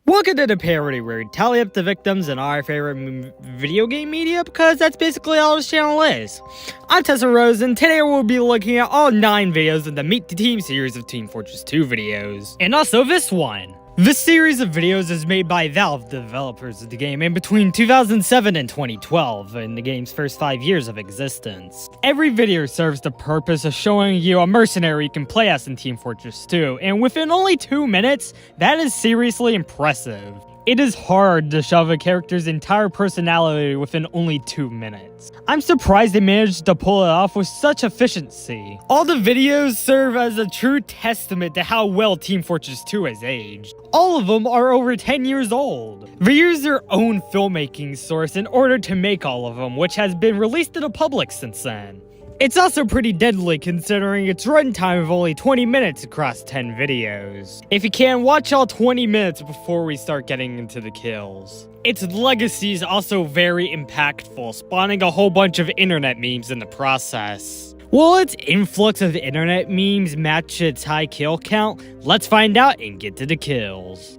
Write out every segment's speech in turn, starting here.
Welcome to the parody where we tally up the victims in our favorite video game media because that's basically all this channel is. I'm Tessa Rose and today we'll be looking at all 9 videos in the Meet the Team series of Team Fortress 2 videos. And also this one. This series of videos is made by Valve, the developers of the game, in between 2007 and 2012, in the game's first 5 years of existence. Every video serves the purpose of showing you a mercenary you can play as in Team Fortress 2, and within only 2 minutes, that is seriously impressive. It is hard to shove a character's entire personality within only 2 minutes. I'm surprised they managed to pull it off with such efficiency. All the videos serve as a true testament to how well Team Fortress 2 has aged. All of them are over 10 years old. They use their own filmmaking source in order to make all of them, which has been released to the public since then. It's also pretty deadly considering its runtime of only 20 minutes across 10 videos. If you can, watch all 20 minutes before we start getting into the kills. Its legacy is also very impactful, spawning a whole bunch of internet memes in the process. Will its influx of internet memes match its high kill count? Let's find out and get to the kills.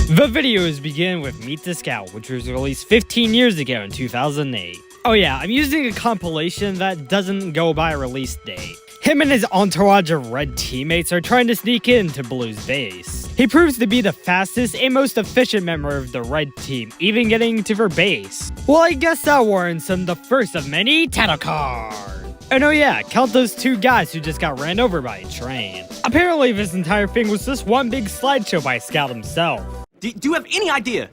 The videos begin with Meet the Scout, which was released 15 years ago in 2008. Oh yeah, I'm using a compilation that doesn't go by a release date. Him and his entourage of red teammates are trying to sneak into Blue's base. He proves to be the fastest and most efficient member of the red team, even getting to their base. Well, I guess that warrants him the first of many title cards. And oh yeah, count those 2 guys who just got ran over by a train. Apparently this entire thing was just one big slideshow by Scout himself. Do you have any idea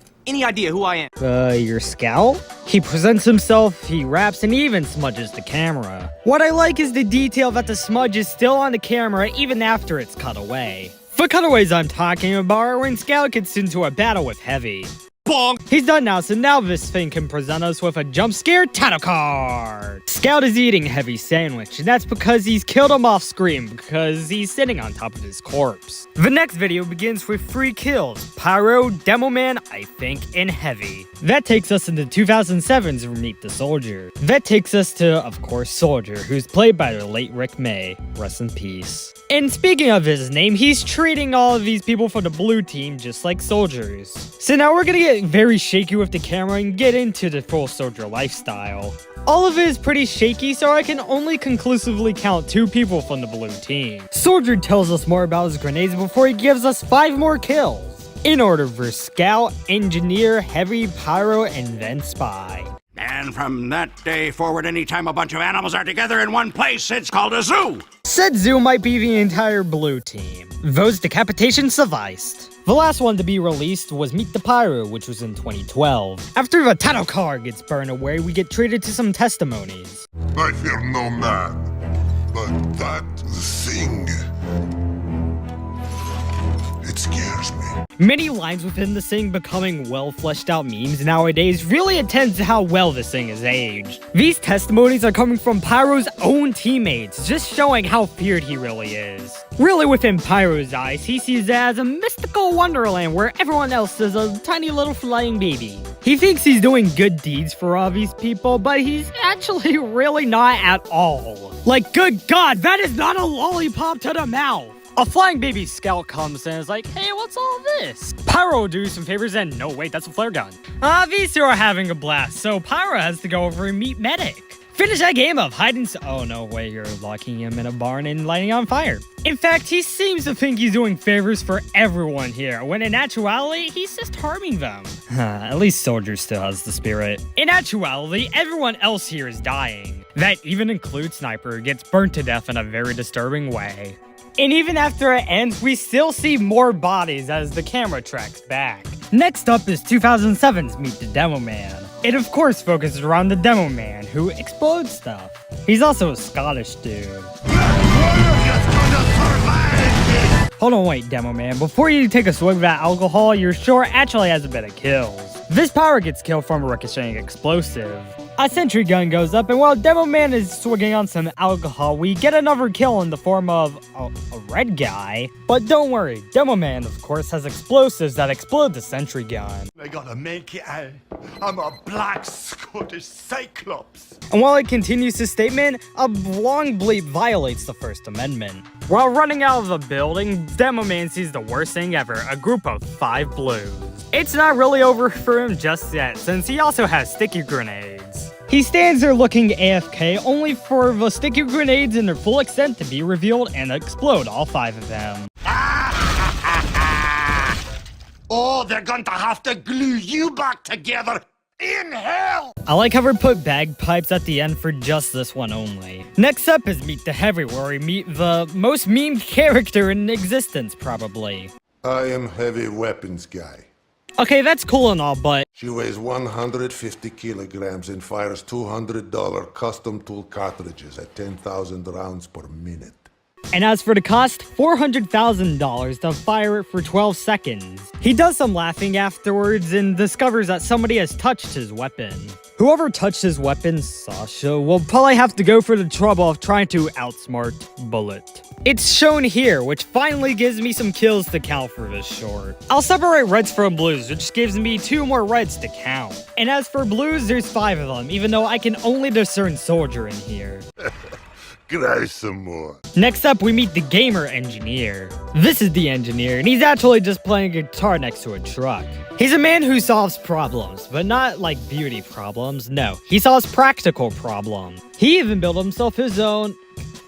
who I am? Your Scout? He presents himself, he raps, and he even smudges the camera. What I like is the detail that the smudge is still on the camera even after it's cut away. The cutaways I'm talking about are when Scout gets into a battle with Heavy. Bonk! He's done now, so now this thing can present us with a jump scare title card. Scout is eating Heavy's sandwich, and that's because he's killed him off screen because he's sitting on top of his corpse. The next video begins with 3 kills: Pyro, Demo Man, I think, and Heavy. That takes us into 2007's Meet the Soldier. That takes us to, of course, Soldier, who's played by the late Rick May. Rest in peace. And speaking of his name, he's treating all of these people for the blue team just like soldiers. So now we're gonna get very shaky with the camera and get into the full soldier lifestyle. All of it is pretty shaky, so I can only conclusively count 2 people from the blue team. Soldier tells us more about his grenades before he gives us 5 more kills. In order for Scout, Engineer, Heavy, Pyro, and then Spy. And from that day forward, anytime a bunch of animals are together in one place, it's called a zoo. Said zoo might be the entire blue team. Those decapitations sufficed. The last one to be released was Meet the Pyro, which was in 2012. After the title card gets burned away, we get treated to some testimonies. I fear no man, but that thing, it scares me. Many lines within this thing becoming well fleshed out memes nowadays really attends to how well this thing has aged. These testimonies are coming from Pyro's own teammates, just showing how feared he really is. Really within Pyro's eyes, he sees it as a mystical wonderland where everyone else is a tiny little flying baby. He thinks he's doing good deeds for all these people, but he's actually really not at all. Like, good God, that is not a lollipop to the mouth! A flying baby Scout comes in and is like, hey, what's all this? Pyro will do some favors and no, wait, that's a flare gun. These 2 are having a blast, so Pyro has to go over and meet Medic. Finish that game of hide and oh no, wait, you're locking him in a barn and lighting on fire. In fact, he seems to think he's doing favors for everyone here, when in actuality, he's just harming them. At least Soldier still has the spirit. In actuality, everyone else here is dying. That even includes Sniper, who gets burnt to death in a very disturbing way. And even after it ends, we still see more bodies as the camera tracks back. Next up is 2007's Meet the Demo Man. It of course focuses around the Demo Man, who explodes stuff. He's also a Scottish dude. Hold on, wait, Demo Man. Before you take a swig of that alcohol, your shore actually has a bit of kills. This power gets killed from a ricocheting explosive. A sentry gun goes up, and while Demo Man is swigging on some alcohol, we get another kill in the form of a red guy. But don't worry, Demo Man, of course, has explosives that explode the sentry gun. I gotta make it out. I'm a black Scottish cyclops. And while it continues his statement, a long bleep violates the First Amendment. While running out of the building, Demo Man sees the worst thing ever, a group of 5 blues. It's not really over for him just yet, since he also has sticky grenades. He stands there looking AFK, only for the sticky grenades in their full extent to be revealed and explode all 5 of them. Oh, they're going to have to glue you back together in hell! I like how we put bagpipes at the end for just this one only. Next up is Meet the Heavy, where we meet the most memed character in existence, probably. I am heavy weapons guy. Okay, that's cool and all, but She weighs 150 kilograms and fires $200 custom tool cartridges at 10,000 rounds per minute. and as for the cost, $400,000 to fire it for 12 seconds. He does some laughing afterwards and discovers that somebody has touched his weapon. Whoever touched his weapon, Sasha, will probably have to go for the trouble of trying to outsmart Bullet. It's shown here, which finally gives me some kills to count for this short. I'll separate reds from blues, which gives me 2 more reds to count. And as for blues, there's 5 of them, even though I can only discern soldier in here. Cry some more. Next up, we meet the gamer engineer. This is the engineer, and he's actually just playing a guitar next to a truck. He's a man who solves problems, but not like beauty problems, no. He solves practical problems. He even built himself his own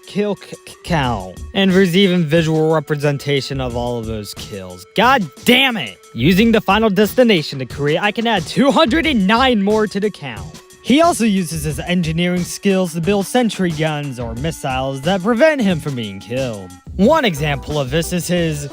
kill count. And there's even visual representation of all of those kills. God damn it! Using the final destination to create, I can add 209 more to the count. He also uses his engineering skills to build sentry guns or missiles that prevent him from being killed. One example of this is his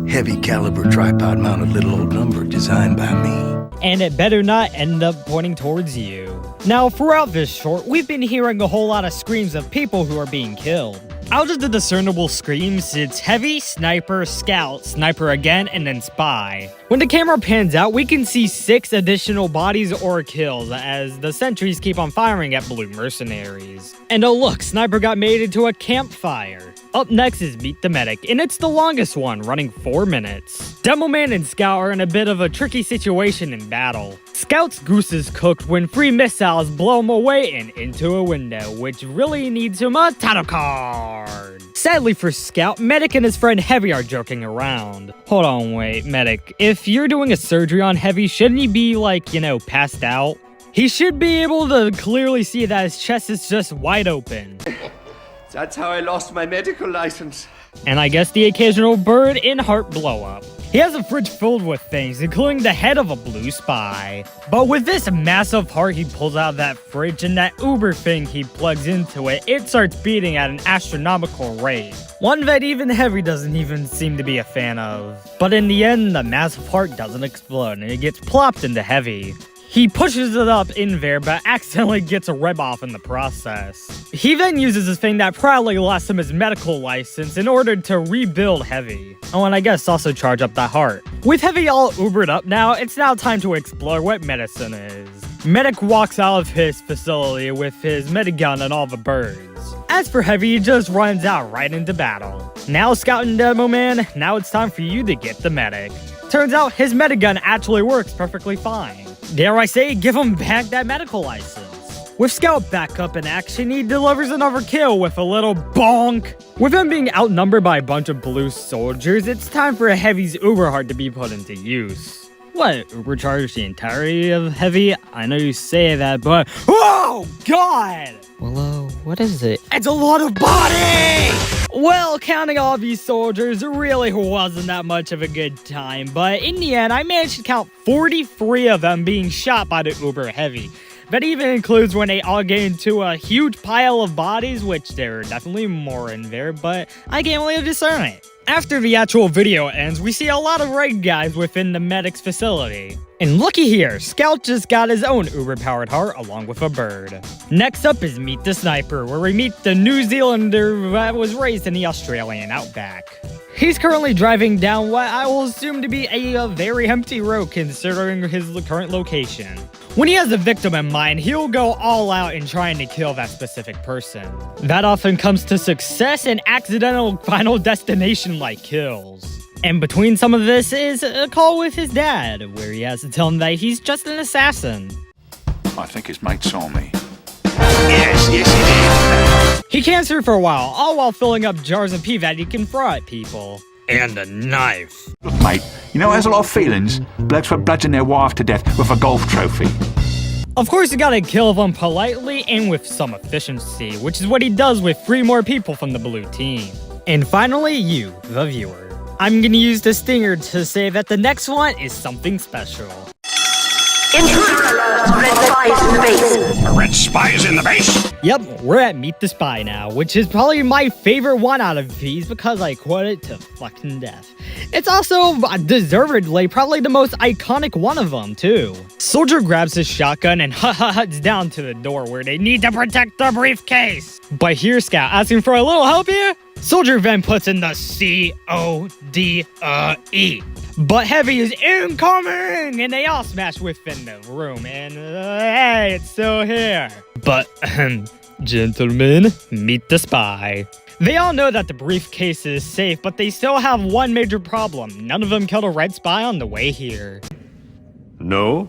heavy caliber tripod mounted little old number designed by me. And it better not end up pointing towards you. Now, throughout this short, we've been hearing a whole lot of screams of people who are being killed. Out of the discernible screams, it's heavy, sniper, scout, sniper again, and then spy. When the camera pans out, we can see 6 additional bodies or kills as the sentries keep on firing at blue mercenaries. And oh look, sniper got made into a campfire. Up next is Meet the Medic, and it's the longest one, running 4 minutes. Demo Man and Scout are in a bit of a tricky situation in battle. Scout's goose is cooked when 3 missiles blow him away and into a window, which really needs him a title card. Sadly for Scout, Medic and his friend Heavy are joking around. Hold on, wait, Medic, if you're doing a surgery on Heavy, shouldn't he be like, passed out? He should be able to clearly see that his chest is just wide open. That's how I lost my medical license. And I guess the occasional bird in heart blow up. He has a fridge filled with things, including the head of a blue spy. But with this massive heart he pulls out of that fridge and that Uber thing he plugs into it, it starts beating at an astronomical rate. One that even Heavy doesn't even seem to be a fan of. But in the end, the massive heart doesn't explode and it gets plopped into Heavy. He pushes it up in there, but accidentally gets a rib off in the process. He then uses this thing that probably lost him his medical license in order to rebuild Heavy. Oh, and I guess also charge up that heart. With Heavy all Ubered up now, it's now time to explore what medicine is. Medic walks out of his facility with his medigun and all the birds. As for Heavy, he just runs out right into battle. Now, Scout and Demo Man, now it's time for you to get the medic. Turns out his medigun actually works perfectly fine. Dare I say, give him back that medical license. With Scout back up in action, he delivers another kill with a little bonk. With him being outnumbered by a bunch of blue soldiers, it's time for Heavy's Uber heart to be put into use. What, Uber charge the entirety of Heavy? I know you say that, but oh god! Well, what is it? It's a lot of body! Well, counting all these soldiers, it really wasn't that much of a good time, but in the end, I managed to count 43 of them being shot by the Uber Heavy. That even includes when they all get into a huge pile of bodies, which there are definitely more in there, but I can't really discern it. After the actual video ends, we see a lot of red guys within the medic's facility. And looky here, Scout just got his own Uber-powered heart along with a bird. Next up is Meet the Sniper, where we meet the New Zealander that was raised in the Australian outback. He's currently driving down what I will assume to be a very empty road considering his current location. When he has a victim in mind, he'll go all out in trying to kill that specific person. That often comes to success and accidental final destination-like kills. And between some of this is a call with his dad, where he has to tell him that he's just an assassin. I think his mate saw me. Yes, he did. He camps here for a while, all while filling up jars of pee that he can throw at people. And a knife. Look, mate, you know it has a lot of feelings. Blokes would bludgeon their wife to death with a golf trophy. Of course, you gotta kill them politely and with some efficiency, which is what he does with 3 more people from the blue team. And finally, you, the viewer. I'm gonna use the stinger to say that the next one is something special. Intruder alert! Red spy is in the base. A red spy is in the base? Yep, we're at Meet the Spy now, which is probably my favorite one out of these because I quote it to fucking death. It's also deservedly probably the most iconic one of them, too. Soldier grabs his shotgun and huts down to the door where they need to protect the briefcase. But here's Scout asking for a little help here. Soldier then puts in the C-O-D-E. But Heavy is incoming! And they all smash within the room. And hey, it's still here. But, gentlemen, meet the spy. They all know that the briefcase is safe, but they still have one major problem. None of them killed a red spy on the way here. No?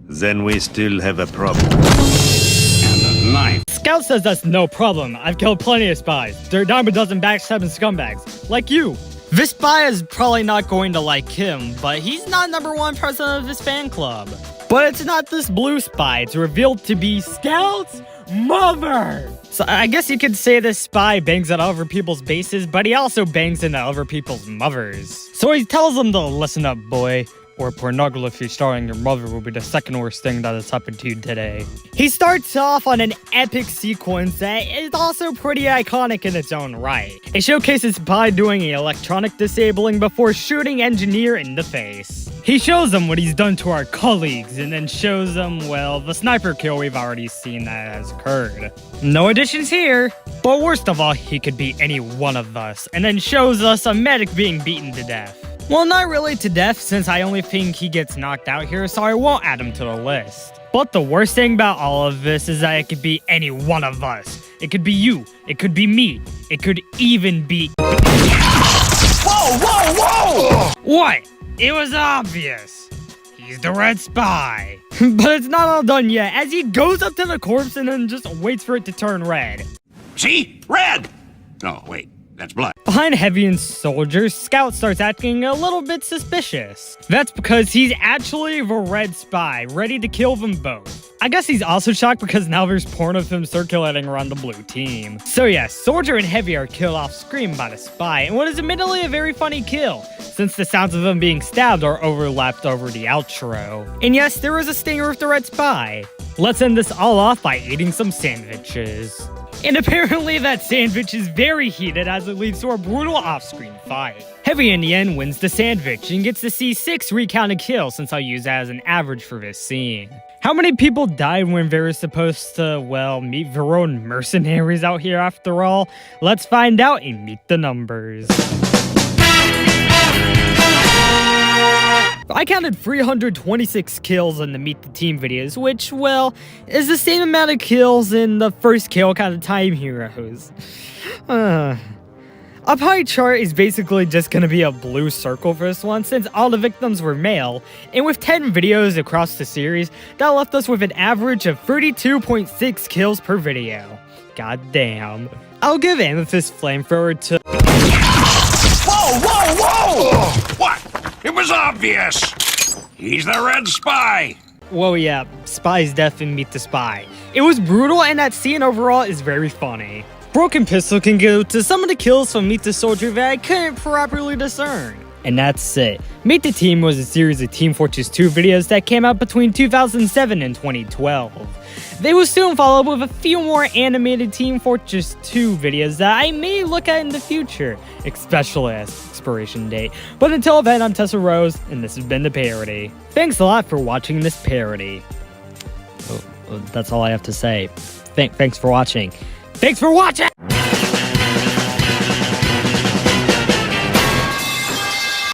Then we still have a problem. And a knife. Scout says that's no problem. I've killed plenty of spies. They're a dime a dozen backstabbing scumbags. Like you. This spy is probably not going to like him, but he's not #1 president of his fan club. But it's not this blue spy. It's revealed to be Scout's mother. So I guess you could say this spy bangs at other people's bases, but he also bangs into other people's mothers. So he tells them to listen up, boy, or pornography starring your mother will be the second worst thing that has happened to you today. He starts off on an epic sequence that is also pretty iconic in its own right. It showcases Spy doing electronic disabling before shooting Engineer in the face. He shows them what he's done to our colleagues, and then shows them, well, the sniper kill we've already seen that has occurred. No additions here. But worst of all, he could be any one of us, and then shows us a medic being beaten to death. Well, not really to death, since I only think he gets knocked out here, so I won't add him to the list. But the worst thing about all of this is that it could be any one of us. It could be you. It could be me. It could even be... Whoa, whoa, whoa! What? It was obvious. He's the red spy. But it's not all done yet, as he goes up to the corpse and then just waits for it to turn red. See? Red! Oh, wait. That's blood. Behind Heavy and Soldier, Scout starts acting a little bit suspicious. That's because he's actually the red spy, ready to kill them both. I guess he's also shocked because now there's porn of him circulating around the blue team. So yeah, Soldier and Heavy are killed off screen by the spy, and what is admittedly a very funny kill, since the sounds of them being stabbed are overlapped over the outro. And yes, there is a stinger with the red spy. Let's end this all off by eating some sandwiches. And apparently that sandwich is very heated as it leads to a brutal off-screen fight. Heavy in the end wins the sandwich and gets to see 6 recounted kills, since I'll use that as an average for this scene. How many people died when they were supposed to, well, meet their own mercenaries out here after all? Let's find out and meet the numbers. I counted 326 kills in the Meet the Team videos, which, well, is the same amount of kills in the first kill count of Time Heroes. A pie chart is basically just gonna be a blue circle for this one, since all the victims were male, and with 10 videos across the series, that left us with an average of 32.6 kills per video. God damn. I'll give Amethyst Flamethrower to... Whoa, whoa, whoa! What? It was obvious! He's the red spy! Whoa, yeah, Spy's death and Meet the Spy. It was brutal, and that scene overall is very funny. Broken Pistol can go to some of the kills from Meet the Soldier that I couldn't properly discern. And that's it. Meet the Team was a series of Team Fortress 2 videos that came out between 2007 and 2012. They will soon follow up with a few more animated Team Fortress 2 videos that I may look at in the future, especially as expiration date. But until then, I'm Tessa Rose, and this has been The Parody. Thanks a lot for watching this parody. Oh, that's all I have to say. Thanks for watching. Thanks for watching!